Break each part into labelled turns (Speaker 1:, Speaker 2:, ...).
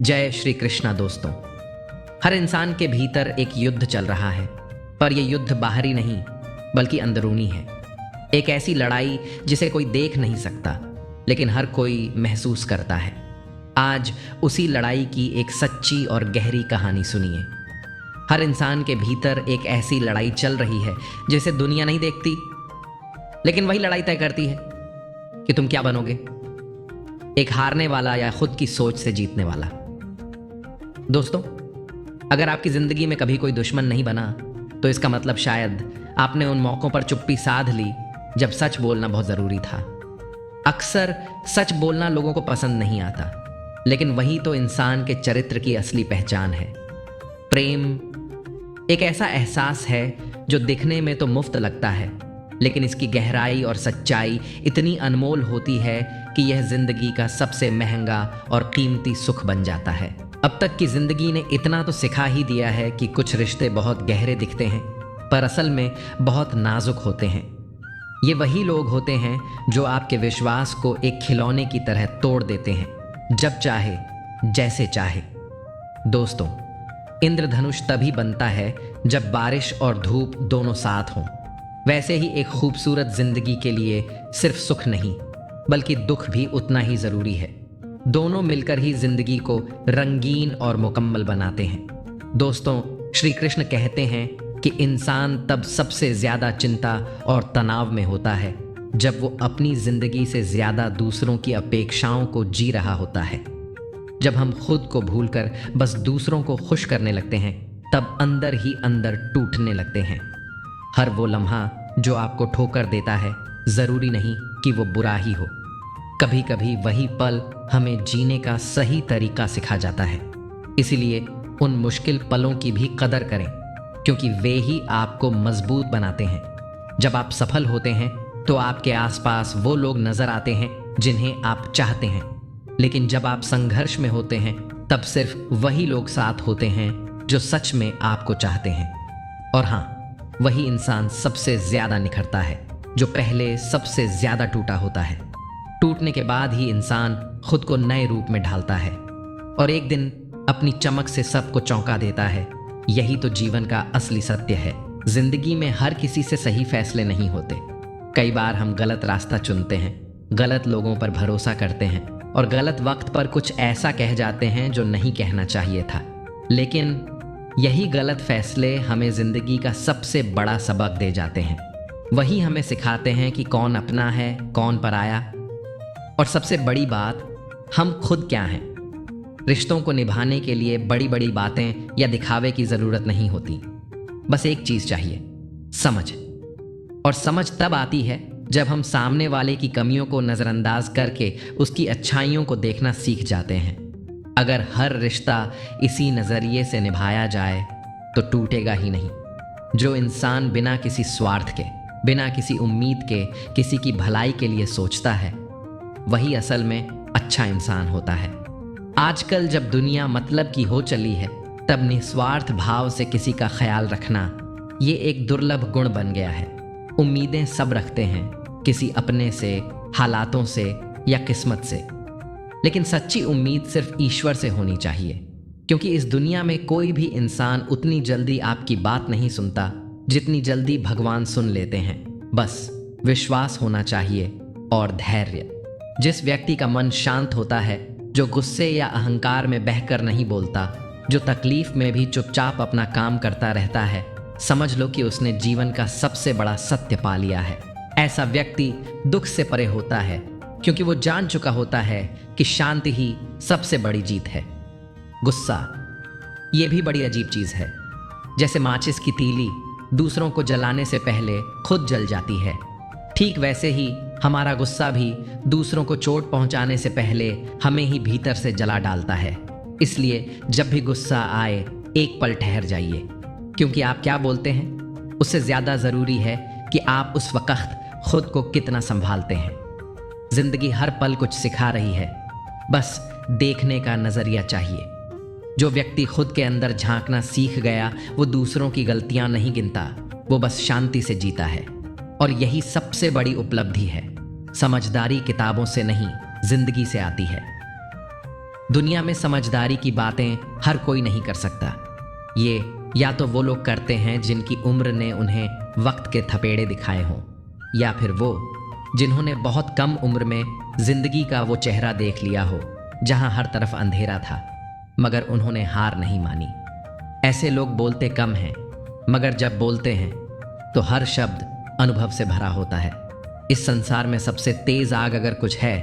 Speaker 1: जय श्री कृष्णा दोस्तों। हर इंसान के भीतर एक युद्ध चल रहा है, पर यह युद्ध बाहरी नहीं बल्कि अंदरूनी है। एक ऐसी लड़ाई जिसे कोई देख नहीं सकता लेकिन हर कोई महसूस करता है। आज उसी लड़ाई की एक सच्ची और गहरी कहानी सुनिए। हर इंसान के भीतर एक ऐसी लड़ाई चल रही है जिसे दुनिया नहीं देखती, लेकिन वही लड़ाई तय करती है कि तुम क्या बनोगे, एक हारने वाला या खुद की सोच से जीतने वाला। दोस्तों, अगर आपकी जिंदगी में कभी कोई दुश्मन नहीं बना तो इसका मतलब शायद आपने उन मौकों पर चुप्पी साध ली जब सच बोलना बहुत जरूरी था। अक्सर सच बोलना लोगों को पसंद नहीं आता, लेकिन वही तो इंसान के चरित्र की असली पहचान है। प्रेम एक ऐसा एहसास है जो दिखने में तो मुफ्त लगता है, लेकिन इसकी गहराई और सच्चाई इतनी अनमोल होती है कि यह जिंदगी का सबसे महंगा और कीमती सुख बन जाता है। अब तक की जिंदगी ने इतना तो सिखा ही दिया है कि कुछ रिश्ते बहुत गहरे दिखते हैं पर असल में बहुत नाजुक होते हैं। ये वही लोग होते हैं जो आपके विश्वास को एक खिलौने की तरह तोड़ देते हैं, जब चाहे जैसे चाहे। दोस्तों, इंद्रधनुष तभी बनता है जब बारिश और धूप दोनों साथ हों। वैसे ही एक खूबसूरत जिंदगी के लिए सिर्फ सुख नहीं बल्कि दुख भी उतना ही जरूरी है। दोनों मिलकर ही जिंदगी को रंगीन और मुकम्मल बनाते हैं। दोस्तों, श्री कृष्ण कहते हैं कि इंसान तब सबसे ज्यादा चिंता और तनाव में होता है जब वो अपनी जिंदगी से ज्यादा दूसरों की अपेक्षाओं को जी रहा होता है। जब हम खुद को भूलकर बस दूसरों को खुश करने लगते हैं, तब अंदर ही अंदर टूटने लगते हैं। हर वो लम्हा जो आपको ठोकर देता है, जरूरी नहीं कि वो बुरा ही हो। कभी कभी वही पल हमें जीने का सही तरीका सिखा जाता है। इसीलिए उन मुश्किल पलों की भी कदर करें, क्योंकि वे ही आपको मजबूत बनाते हैं। जब आप सफल होते हैं तो आपके आसपास वो लोग नजर आते हैं जिन्हें आप चाहते हैं, लेकिन जब आप संघर्ष में होते हैं तब सिर्फ वही लोग साथ होते हैं जो सच में आपको चाहते हैं। और हाँ, वही इंसान सबसे ज्यादा निखरता है जो पहले सबसे ज्यादा टूटा होता है। टूटने के बाद ही इंसान खुद को नए रूप में ढालता है और एक दिन अपनी चमक से सबको चौंका देता है। यही तो जीवन का असली सत्य है। जिंदगी में हर किसी से सही फैसले नहीं होते। कई बार हम गलत रास्ता चुनते हैं, गलत लोगों पर भरोसा करते हैं और गलत वक्त पर कुछ ऐसा कह जाते हैं जो नहीं कहना चाहिए था। लेकिन यही गलत फैसले हमें जिंदगी का सबसे बड़ा सबक दे जाते हैं। वही हमें सिखाते हैं कि कौन अपना है, कौन पराया, और सबसे बड़ी बात, हम खुद क्या हैं। रिश्तों को निभाने के लिए बड़ी बड़ी बातें या दिखावे की जरूरत नहीं होती। बस एक चीज चाहिए, समझ। और समझ तब आती है जब हम सामने वाले की कमियों को नजरअंदाज करके उसकी अच्छाइयों को देखना सीख जाते हैं। अगर हर रिश्ता इसी नजरिए से निभाया जाए तो टूटेगा ही नहीं। जो इंसान बिना किसी स्वार्थ के, बिना किसी उम्मीद के किसी की भलाई के लिए सोचता है, वही असल में अच्छा इंसान होता है। आजकल जब दुनिया मतलब की हो चली है, तब निस्वार्थ भाव से किसी का ख्याल रखना ये एक दुर्लभ गुण बन गया है। उम्मीदें सब रखते हैं, किसी अपने से, हालातों से या किस्मत से, लेकिन सच्ची उम्मीद सिर्फ ईश्वर से होनी चाहिए, क्योंकि इस दुनिया में कोई भी इंसान उतनी जल्दी आपकी बात नहीं सुनता जितनी जल्दी भगवान सुन लेते हैं। बस विश्वास होना चाहिए और धैर्य। जिस व्यक्ति का मन शांत होता है, जो गुस्से या अहंकार में बहकर नहीं बोलता, जो तकलीफ में भी चुपचाप अपना काम करता रहता है, समझ लो कि उसने जीवन का सबसे बड़ा सत्य पा लिया है। ऐसा व्यक्ति दुख से परे होता है, क्योंकि वो जान चुका होता है कि शांति ही सबसे बड़ी जीत है। गुस्सा ये भी बड़ी अजीब चीज है। जैसे माचिस की तीली दूसरों को जलाने से पहले खुद जल जाती है, ठीक वैसे ही हमारा गुस्सा भी दूसरों को चोट पहुंचाने से पहले हमें ही भीतर से जला डालता है। इसलिए जब भी गुस्सा आए, एक पल ठहर जाइए, क्योंकि आप क्या बोलते हैं उससे ज्यादा जरूरी है कि आप उस वक्त खुद को कितना संभालते हैं। जिंदगी हर पल कुछ सिखा रही है, बस देखने का नजरिया चाहिए। जो व्यक्ति खुद के अंदर झांकना सीख गया, वो दूसरों की गलतियां नहीं गिनता, वो बस शांति से जीता है। और यही सबसे बड़ी उपलब्धि है। समझदारी किताबों से नहीं, जिंदगी से आती है। दुनिया में समझदारी की बातें हर कोई नहीं कर सकता। ये या तो वो लोग करते हैं जिनकी उम्र ने उन्हें वक्त के थपेड़े दिखाए हों, या फिर वो जिन्होंने बहुत कम उम्र में जिंदगी का वो चेहरा देख लिया हो जहां हर तरफ अंधेरा था, मगर उन्होंने हार नहीं मानी। ऐसे लोग बोलते कम हैं, मगर जब बोलते हैं तो हर शब्द अनुभव से भरा होता है। इस संसार में सबसे तेज आग अगर कुछ है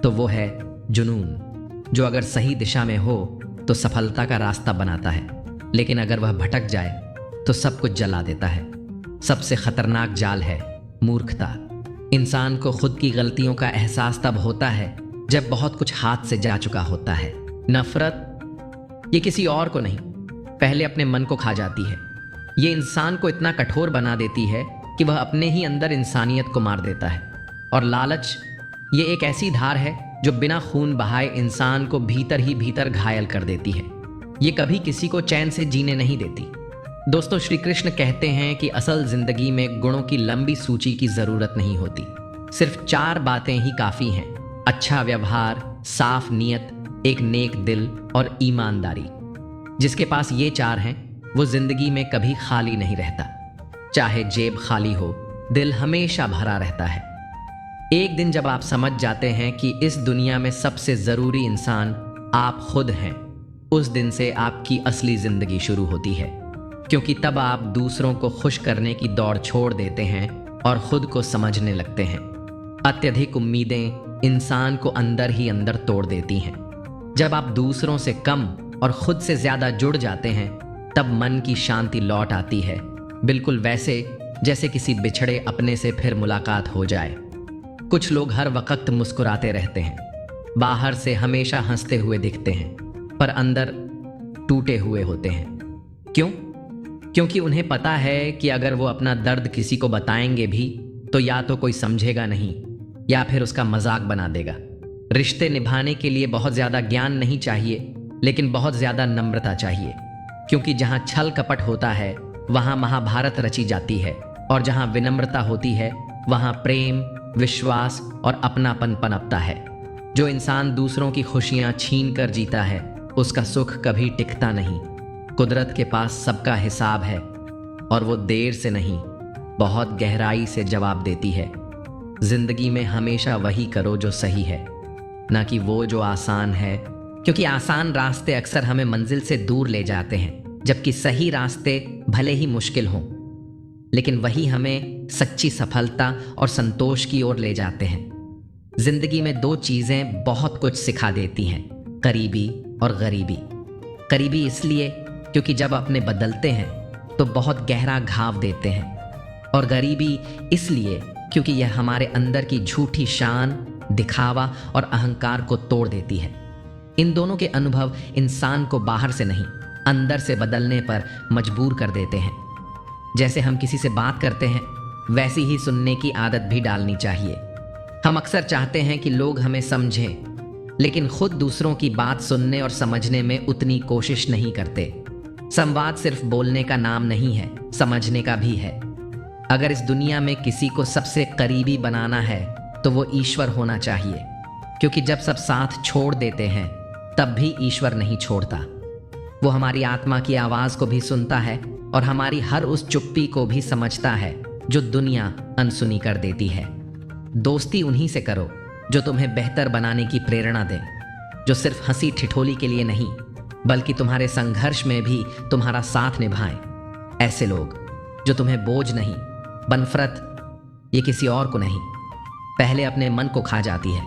Speaker 1: तो वो है जुनून, जो अगर सही दिशा में हो तो सफलता का रास्ता बनाता है, लेकिन अगर वह भटक जाए तो सब कुछ जला देता है। सबसे खतरनाक जाल है मूर्खता। इंसान को खुद की गलतियों का एहसास तब होता है जब बहुत कुछ हाथ से जा चुका होता है। नफरत ये किसी और को नहीं, पहले अपने मन को खा जाती है। ये इंसान को इतना कठोर बना देती है कि वह अपने ही अंदर इंसानियत को मार देता है। और लालच ये एक ऐसी धार है जो बिना खून बहाए इंसान को भीतर ही भीतर घायल कर देती है। ये कभी किसी को चैन से जीने नहीं देती। दोस्तों, श्री कृष्ण कहते हैं कि असल जिंदगी में गुणों की लंबी सूची की जरूरत नहीं होती, सिर्फ 4 बातें ही काफी हैं। अच्छा व्यवहार, साफ नियत, एक नेक दिल और ईमानदारी। जिसके पास ये 4 हैं वो जिंदगी में कभी खाली नहीं रहता। चाहे जेब खाली हो, दिल हमेशा भरा रहता है। एक दिन जब आप समझ जाते हैं कि इस दुनिया में सबसे जरूरी इंसान आप खुद हैं, उस दिन से आपकी असली जिंदगी शुरू होती है, क्योंकि तब आप दूसरों को खुश करने की दौड़ छोड़ देते हैं और खुद को समझने लगते हैं। अत्यधिक उम्मीदें इंसान को अंदर ही अंदर तोड़ देती हैं। जब आप दूसरों से कम और खुद से ज्यादा जुड़ जाते हैं, तब मन की शांति लौट आती है, बिल्कुल वैसे जैसे किसी बिछड़े अपने से फिर मुलाकात हो जाए। कुछ लोग हर वक्त मुस्कुराते रहते हैं, बाहर से हमेशा हंसते हुए दिखते हैं, पर अंदर टूटे हुए होते हैं। क्यों? क्योंकि उन्हें पता है कि अगर वो अपना दर्द किसी को बताएंगे भी तो या तो कोई समझेगा नहीं या फिर उसका मजाक बना देगा। रिश्ते निभाने के लिए बहुत ज्यादा ज्ञान नहीं चाहिए, लेकिन बहुत ज्यादा नम्रता चाहिए, क्योंकि जहां छल कपट होता है वहां महाभारत रची जाती है, और जहां विनम्रता होती है वहां प्रेम, विश्वास और अपनापन पनपता है। जो इंसान दूसरों की खुशियां छीन कर जीता है, उसका सुख कभी टिकता नहीं। कुदरत के पास सबका हिसाब है, और वो देर से नहीं, बहुत गहराई से जवाब देती है। जिंदगी में हमेशा वही करो जो सही है, ना कि वो जो आसान है, क्योंकि आसान रास्ते अक्सर हमें मंजिल से दूर ले जाते हैं, जबकि सही रास्ते भले ही मुश्किल हों, लेकिन वही हमें सच्ची सफलता और संतोष की ओर ले जाते हैं। जिंदगी में 2 चीजें बहुत कुछ सिखा देती हैं, करीबी और गरीबी। करीबी इसलिए क्योंकि जब अपने बदलते हैं तो बहुत गहरा घाव देते हैं, और गरीबी इसलिए क्योंकि यह हमारे अंदर की झूठी शान, दिखावा और अहंकार को तोड़ देती है। इन दोनों के अनुभव इंसान को बाहर से नहीं, अंदर से बदलने पर मजबूर कर देते हैं। जैसे हम किसी से बात करते हैं, वैसी ही सुनने की आदत भी डालनी चाहिए। हम अक्सर चाहते हैं कि लोग हमें समझें, लेकिन खुद दूसरों की बात सुनने और समझने में उतनी कोशिश नहीं करते। संवाद सिर्फ बोलने का नाम नहीं है, समझने का भी है। अगर इस दुनिया में किसी को सबसे करीबी बनाना है तो वो ईश्वर होना चाहिए, क्योंकि जब सब साथ छोड़ देते हैं तब भी ईश्वर नहीं छोड़ता। वो हमारी आत्मा की आवाज को भी सुनता है और हमारी हर उस चुप्पी को भी समझता है जो दुनिया अनसुनी कर देती है। दोस्ती उन्हीं से करो जो तुम्हें बेहतर बनाने की प्रेरणा दें, जो सिर्फ हंसी ठिठोली के लिए नहीं बल्कि तुम्हारे संघर्ष में भी तुम्हारा साथ निभाएं। ऐसे लोग जो तुम्हें बोझ नहीं, बनफरत ये किसी और को नहीं, पहले अपने मन को खा जाती है।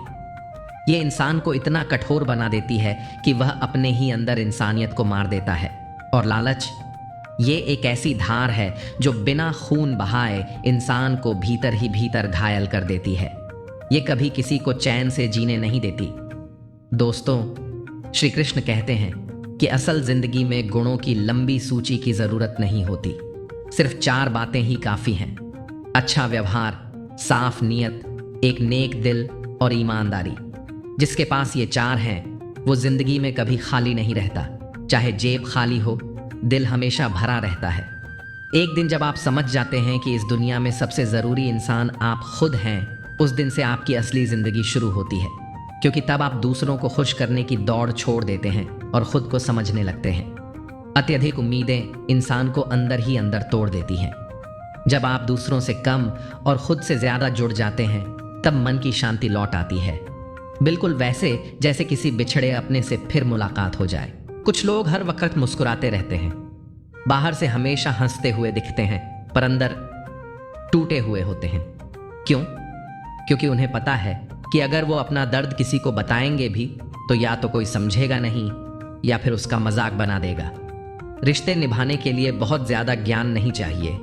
Speaker 1: ये इंसान को इतना कठोर बना देती है कि वह अपने ही अंदर इंसानियत को मार देता है। और लालच ये एक ऐसी धार है जो बिना खून बहाए इंसान को भीतर ही भीतर घायल कर देती है। ये कभी किसी को चैन से जीने नहीं देती। दोस्तों, श्री कृष्ण कहते हैं कि असल जिंदगी में गुणों की लंबी सूची की जरूरत नहीं होती, सिर्फ 4 बातें ही काफी हैं। अच्छा व्यवहार, साफ नियत, एक नेक दिल और ईमानदारी। जिसके पास ये 4 हैं वो जिंदगी में कभी खाली नहीं रहता। चाहे जेब खाली हो, दिल हमेशा भरा रहता है। एक दिन जब आप समझ जाते हैं कि इस दुनिया में सबसे जरूरी इंसान आप खुद हैं, उस दिन से आपकी असली जिंदगी शुरू होती है, क्योंकि तब आप दूसरों को खुश करने की दौड़ छोड़ देते हैं और खुद को समझने लगते हैं। अत्यधिक उम्मीदें इंसान को अंदर ही अंदर तोड़ देती हैं। जब आप दूसरों से कम और खुद से ज्यादा जुड़ जाते हैं तब मन की शांति लौट आती है, बिल्कुल वैसे जैसे किसी बिछड़े अपने से फिर मुलाकात हो जाए। कुछ लोग हर वक्त मुस्कुराते रहते हैं, बाहर से हमेशा हंसते हुए दिखते हैं, पर अंदर टूटे हुए होते हैं। क्यों? क्योंकि उन्हें पता है कि अगर वो अपना दर्द किसी को बताएंगे भी तो या तो कोई समझेगा नहीं या फिर उसका मजाक बना देगा। रिश्ते निभाने के लिए बहुत ज्यादा ज्ञान नहीं चाहिए,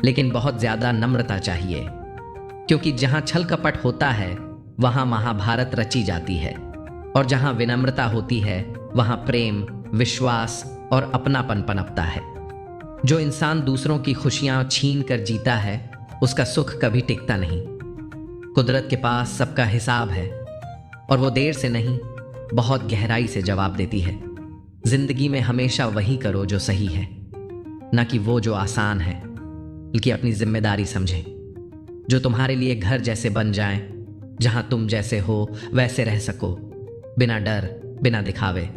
Speaker 1: लेकिन बहुत ज्यादा नम्रता चाहिए, क्योंकि जहां छल कपट होता है वहां महाभारत रची जाती है, और जहां विनम्रता होती है वहां प्रेम, विश्वास और अपनापन पनपता है। जो इंसान दूसरों की खुशियां छीन कर जीता है उसका सुख कभी टिकता नहीं। कुदरत के पास सबका हिसाब है और वो देर से नहीं, बहुत गहराई से जवाब देती है। जिंदगी में हमेशा वही करो जो सही है, न कि वो जो आसान है, बल्कि अपनी जिम्मेदारी समझें। जो तुम्हारे लिए घर जैसे बन जाएं, जहां तुम जैसे हो वैसे रह सको, बिना डर, बिना दिखावे।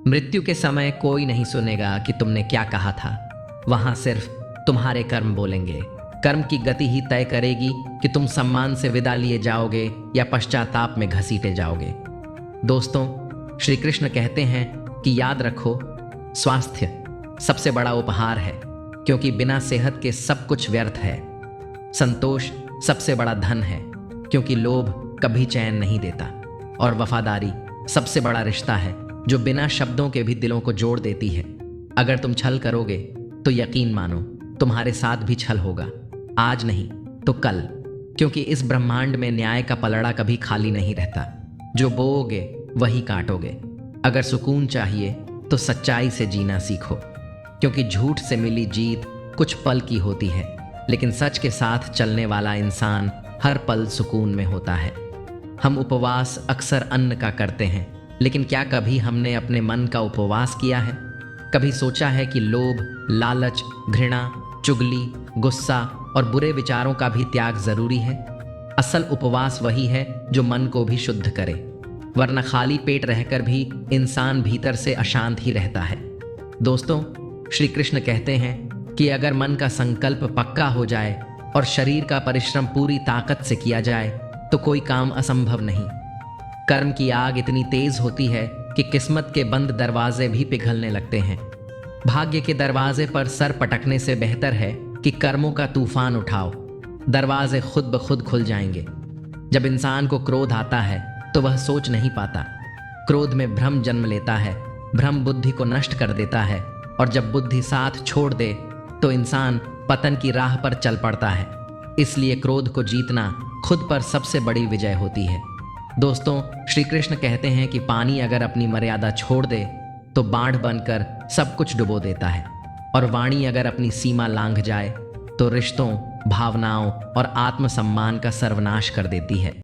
Speaker 1: मृत्यु के समय कोई नहीं सुनेगा कि तुमने क्या कहा था, वहां सिर्फ तुम्हारे कर्म बोलेंगे। कर्म की गति ही तय करेगी कि तुम सम्मान से विदा लिए जाओगे या पश्चाताप में घसीटे जाओगे। दोस्तों, श्री कृष्ण कहते हैं कि याद रखो, स्वास्थ्य सबसे बड़ा उपहार है, क्योंकि बिना सेहत के सब कुछ व्यर्थ है। संतोष सबसे बड़ा धन है, क्योंकि लोभ कभी चैन नहीं देता। और वफादारी सबसे बड़ा रिश्ता है, जो बिना शब्दों के भी दिलों को जोड़ देती है। अगर तुम छल करोगे तो यकीन मानो तुम्हारे साथ भी छल होगा, आज नहीं तो कल, क्योंकि इस ब्रह्मांड में न्याय का पलड़ा कभी खाली नहीं रहता। जो बोओगे वही काटोगे। अगर सुकून चाहिए तो सच्चाई से जीना सीखो, क्योंकि झूठ से मिली जीत कुछ पल की होती है, लेकिन सच के साथ चलने वाला इंसान हर पल सुकून में होता है। हम उपवास अक्सर अन्न का करते हैं, लेकिन क्या कभी हमने अपने मन का उपवास किया है? कभी सोचा है कि लोभ, लालच, घृणा, चुगली, गुस्सा और बुरे विचारों का भी त्याग जरूरी है? असल उपवास वही है जो मन को भी शुद्ध करे, वरना खाली पेट रहकर भी इंसान भीतर से अशांत ही रहता है। दोस्तों, श्री कृष्ण कहते हैं कि अगर मन का संकल्प पक्का हो जाए और शरीर का परिश्रम पूरी ताकत से किया जाए तो कोई काम असंभव नहीं। कर्म की आग इतनी तेज होती है कि किस्मत के बंद दरवाजे भी पिघलने लगते हैं। भाग्य के दरवाजे पर सर पटकने से बेहतर है कि कर्मों का तूफान उठाओ, दरवाजे खुद ब खुद खुल जाएंगे। जब इंसान को क्रोध आता है तो वह सोच नहीं पाता। क्रोध में भ्रम जन्म लेता है, भ्रम बुद्धि को नष्ट कर देता है, और जब बुद्धि साथ छोड़ दे तो इंसान पतन की राह पर चल पड़ता है। इसलिए क्रोध को जीतना खुद पर सबसे बड़ी विजय होती है। दोस्तों, श्री कृष्ण कहते हैं कि पानी अगर अपनी मर्यादा छोड़ दे तो बाढ़ बनकर सब कुछ डुबो देता है, और वाणी अगर अपनी सीमा लांघ जाए तो रिश्तों, भावनाओं और आत्मसम्मान का सर्वनाश कर देती है।